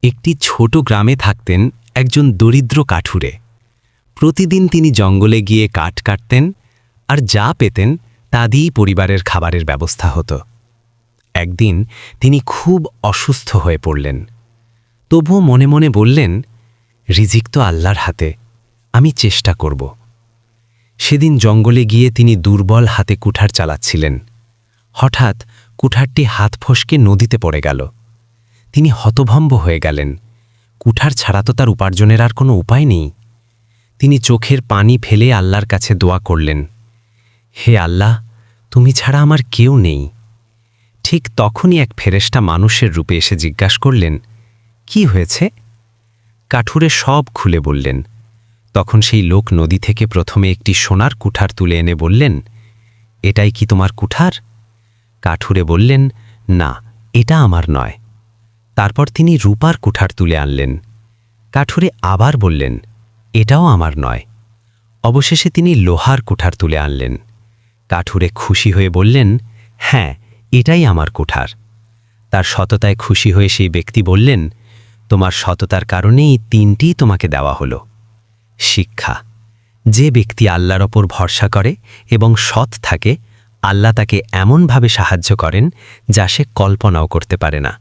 একটি ছোট গ্রামে থাকতেন একজন দরিদ্র কাঠুরে। প্রতিদিন তিনি জঙ্গলে গিয়ে কাঠ কাটতেন, আর যা পেতেন তা দিয়েই পরিবারের খাবারের ব্যবস্থা হতো। একদিন তিনি খুব অসুস্থ হয়ে পড়লেন। তবুও মনে মনে বললেন, রিজিক তো আল্লাহর হাতে, আমি চেষ্টা করব। সেদিন জঙ্গলে গিয়ে তিনি দুর্বল হাতে কুঠার চালাচ্ছিলেন। হঠাৎ কুঠারটি হাত ফসকে নদীতে পড়ে গেল। তিনি হতভম্ব হয়ে গেলেন। কুঠার ছাড়া তো তার উপার্জনের আর কোনো উপায় নেই। তিনি চোখের পানি ফেলে আল্লাহর কাছে দোয়া করলেন, হে আল্লাহ, তুমি ছাড়া আমার কেউ নেই। ঠিক তখনই এক ফেরেশতা মানুষের রূপে এসে জিজ্ঞাসা করলেন, কি হয়েছে? কাঠুরে সব খুলে বললেন। তখন সেই লোক নদী থেকে প্রথমে একটি সোনার কুঠার তুলে এনে বললেন, এটাই কি তোমার কুঠার? কাঠুরে বললেন, না, এটা আমার নয়। তারপর তিনি রূপার কুঠার তুলে আনলেন। কাঠুরে আবার বললেন, এটাও আমার নয়। অবশেষে তিনি লোহার কুঠার তুলে আনলেন। কাঠুরে খুশি হয়ে বললেন, হ্যাঁ, এটাই আমার কুঠার। তার সততায় খুশি হয়ে সেই ব্যক্তি বললেন, তোমার সততার কারণেই তিনটিই তোমাকে দেওয়া হলো। শিক্ষা: যে ব্যক্তি আল্লাহর ওপর ভরসা করে এবং সৎ থাকে, আল্লাহ তাকে এমনভাবে সাহায্য করেন যা সে কল্পনাও করতে পারে না।